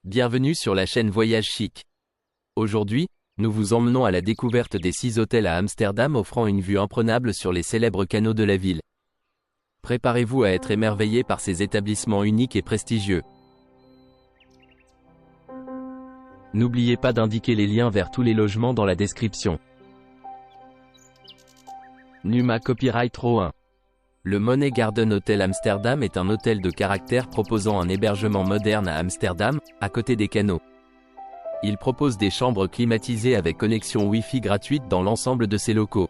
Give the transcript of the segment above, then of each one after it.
Bienvenue sur la chaîne Voyage Chic. Aujourd'hui, nous vous emmenons à la découverte des 6 hôtels à Amsterdam offrant une vue imprenable sur les célèbres canaux de la ville. Préparez-vous à être émerveillé par ces établissements uniques et prestigieux. N'oubliez pas d'indiquer les liens vers tous les logements dans la description. Numa Copyright Row 1. Le Money Garden Hotel Amsterdam est un hôtel de caractère proposant un hébergement moderne à Amsterdam, à côté des canaux. Il propose des chambres climatisées avec connexion Wi-Fi gratuite dans l'ensemble de ses locaux.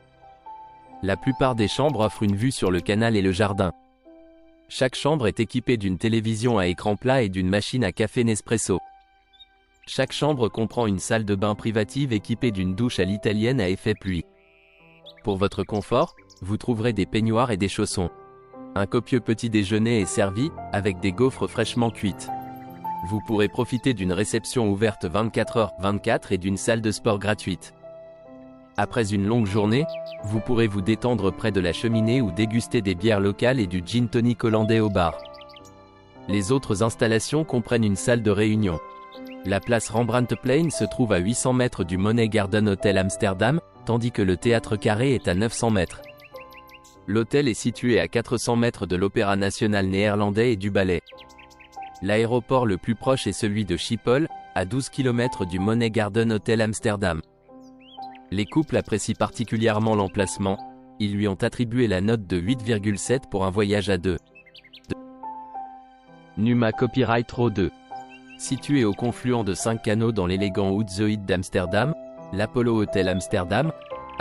La plupart des chambres offrent une vue sur le canal et le jardin. Chaque chambre est équipée d'une télévision à écran plat et d'une machine à café Nespresso. Chaque chambre comprend une salle de bain privative équipée d'une douche à l'italienne à effet pluie. Pour votre confort, vous trouverez des peignoirs et des chaussons. Un copieux petit déjeuner est servi, avec des gaufres fraîchement cuites. Vous pourrez profiter d'une réception ouverte 24h/24 et d'une salle de sport gratuite. Après une longue journée, vous pourrez vous détendre près de la cheminée ou déguster des bières locales et du gin tonic hollandais au bar. Les autres installations comprennent une salle de réunion. La place Rembrandtplein se trouve à 800 mètres du Money Garden Hotel Amsterdam, tandis que le Théâtre Carré est à 900 mètres. L'hôtel est situé à 400 mètres de l'Opéra National néerlandais et du Ballet. L'aéroport le plus proche est celui de Schiphol, à 12 km du Money Garden Hotel Amsterdam. Les couples apprécient particulièrement l'emplacement, ils lui ont attribué la note de 8,7 pour un voyage à deux. Numa Copyright Row 2. Situé au confluent de 5 canaux dans l'élégant Hoedzoied d'Amsterdam, l'Apollo Hotel Amsterdam,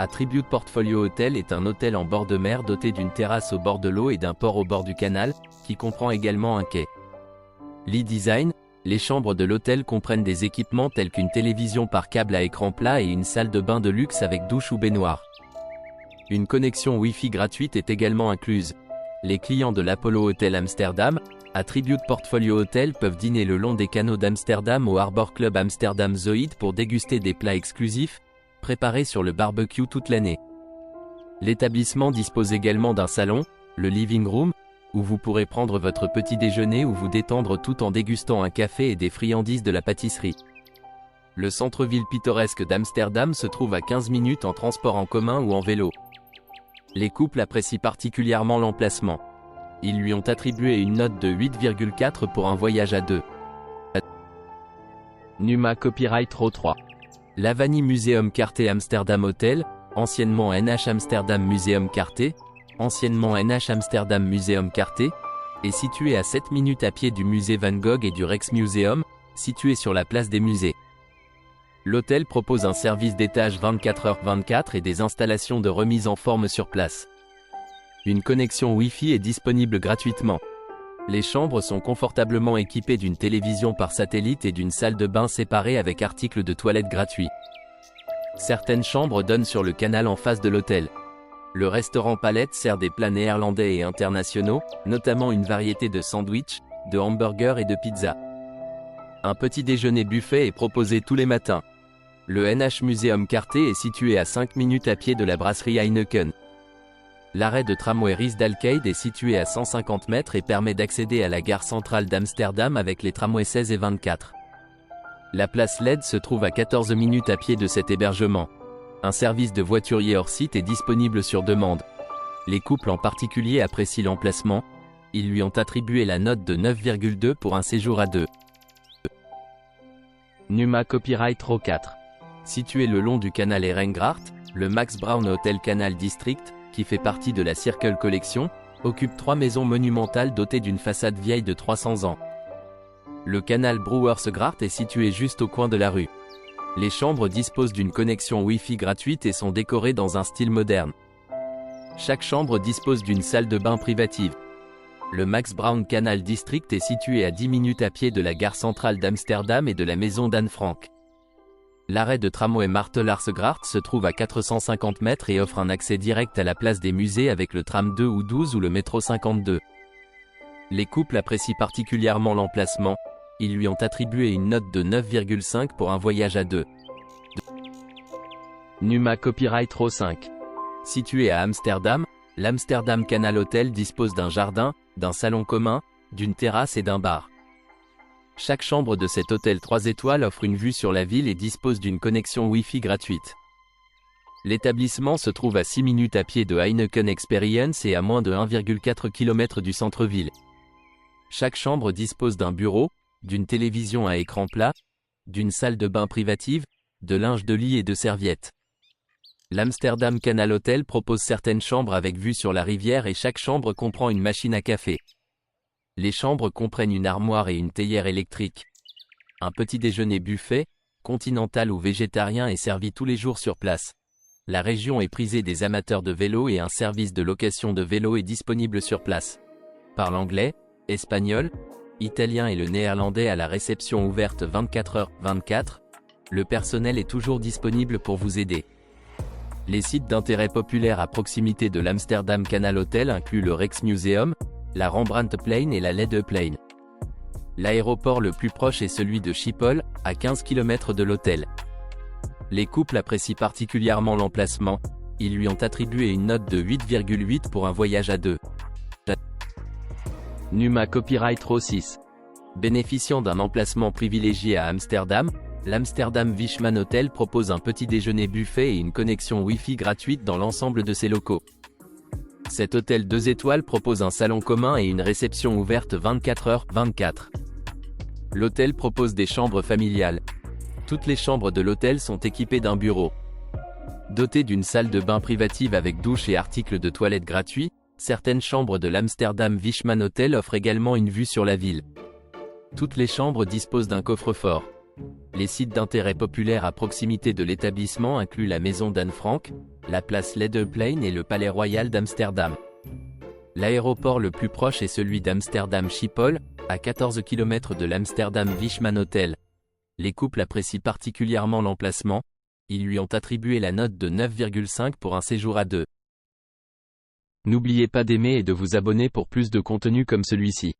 Attribute Portfolio Hotel est un hôtel en bord de mer doté d'une terrasse au bord de l'eau et d'un port au bord du canal, qui comprend également un quai. Design, les chambres de l'hôtel comprennent des équipements tels qu'une télévision par câble à écran plat et une salle de bain de luxe avec douche ou baignoire. Une connexion Wi-Fi gratuite est également incluse. Les clients de l'Apollo Hotel Amsterdam, Attribute Portfolio Hotel peuvent dîner le long des canaux d'Amsterdam au Harbor Club Amsterdam Zoid pour déguster des plats exclusifs, préparés sur le barbecue toute l'année. L'établissement dispose également d'un salon, le Living Room, où vous pourrez prendre votre petit déjeuner ou vous détendre tout en dégustant un café et des friandises de la pâtisserie. Le centre-ville pittoresque d'Amsterdam se trouve à 15 minutes en transport en commun ou en vélo. Les couples apprécient particulièrement l'emplacement. Ils lui ont attribué une note de 8,4 pour un voyage à deux. Numa Copyright Row 3. L'Avani Museum Carté Amsterdam Hotel, anciennement NH Amsterdam Museum Carté, anciennement NH Amsterdam Museum Carté, est situé à 7 minutes à pied du musée Van Gogh et du Rijksmuseum, situé sur la place des musées. L'hôtel propose un service d'étage 24h/24 et des installations de remise en forme sur place. Une connexion Wi-Fi est disponible gratuitement. Les chambres sont confortablement équipées d'une télévision par satellite et d'une salle de bain séparée avec articles de toilette gratuits. Certaines chambres donnent sur le canal en face de l'hôtel. Le restaurant Palette sert des plats néerlandais et internationaux, notamment une variété de sandwichs, de hamburgers et de pizzas. Un petit déjeuner buffet est proposé tous les matins. Le NH Museum Carté est situé à 5 minutes à pied de la brasserie Heineken. L'arrêt de tramway Riesdalkade est situé à 150 mètres et permet d'accéder à la gare centrale d'Amsterdam avec les tramways 16 et 24. La place LED se trouve à 14 minutes à pied de cet hébergement. Un service de voiturier hors site est disponible sur demande. Les couples en particulier apprécient l'emplacement, ils lui ont attribué la note de 9,2 pour un séjour à deux. Numa Copyright Row 4. Situé le long du canal Herengracht, le Max Brown Hotel Canal District, qui fait partie de la Circle Collection, occupe 3 maisons monumentales dotées d'une façade vieille de 300 ans. Le canal Brouwersgracht est situé juste au coin de la rue. Les chambres disposent d'une connexion Wi-Fi gratuite et sont décorées dans un style moderne. Chaque chambre dispose d'une salle de bain privative. Le Max Brown Canal District est situé à 10 minutes à pied de la gare centrale d'Amsterdam et de la maison d'Anne Frank. L'arrêt de tramway Martelarsgracht se trouve à 450 mètres et offre un accès direct à la place des musées avec le tram 2 ou 12 ou le métro 52. Les couples apprécient particulièrement l'emplacement, ils lui ont attribué une note de 9,5 pour un voyage à deux. Numa Copyright Row 5. Situé à Amsterdam, l'Amsterdam Canal Hotel dispose d'un jardin, d'un salon commun, d'une terrasse et d'un bar. Chaque chambre de cet hôtel 3 étoiles offre une vue sur la ville et dispose d'une connexion Wi-Fi gratuite. L'établissement se trouve à 6 minutes à pied de Heineken Experience et à moins de 1,4 km du centre-ville. Chaque chambre dispose d'un bureau, d'une télévision à écran plat, d'une salle de bain privative, de linge de lit et de serviettes. L'Amsterdam Canal Hotel propose certaines chambres avec vue sur la rivière et chaque chambre comprend une machine à café. Les chambres comprennent une armoire et une théière électrique. Un petit déjeuner buffet, continental ou végétarien est servi tous les jours sur place. La région est prisée des amateurs de vélo et un service de location de vélo est disponible sur place. Parle anglais, espagnol, italien et le néerlandais à la réception ouverte 24h/24. Le personnel est toujours disponible pour vous aider. Les sites d'intérêt populaire à proximité de l'Amsterdam Canal Hotel incluent le Rijksmuseum, la Rembrandtplein et la Leidseplein. L'aéroport le plus proche est celui de Schiphol, à 15 km de l'hôtel. Les couples apprécient particulièrement l'emplacement, ils lui ont attribué une note de 8,8 pour un voyage à deux. Numa Copyright Row 6. Bénéficiant d'un emplacement privilégié à Amsterdam, l'Amsterdam Wichmann Hotel propose un petit déjeuner buffet et une connexion Wi-Fi gratuite dans l'ensemble de ses locaux. Cet hôtel 2 étoiles propose un salon commun et une réception ouverte 24h/24. L'hôtel propose des chambres familiales. Toutes les chambres de l'hôtel sont équipées d'un bureau. Dotées d'une salle de bain privative avec douche et articles de toilette gratuits, certaines chambres de l'Amsterdam Wichmann Hotel offrent également une vue sur la ville. Toutes les chambres disposent d'un coffre-fort. Les sites d'intérêt populaire à proximité de l'établissement incluent la maison d'Anne Frank, la place Leidseplein et le palais royal d'Amsterdam. L'aéroport le plus proche est celui d'Amsterdam Schiphol, à 14 km de l'Amsterdam Wichmann Hotel. Les couples apprécient particulièrement l'emplacement, ils lui ont attribué la note de 9,5 pour un séjour à deux. N'oubliez pas d'aimer et de vous abonner pour plus de contenu comme celui-ci.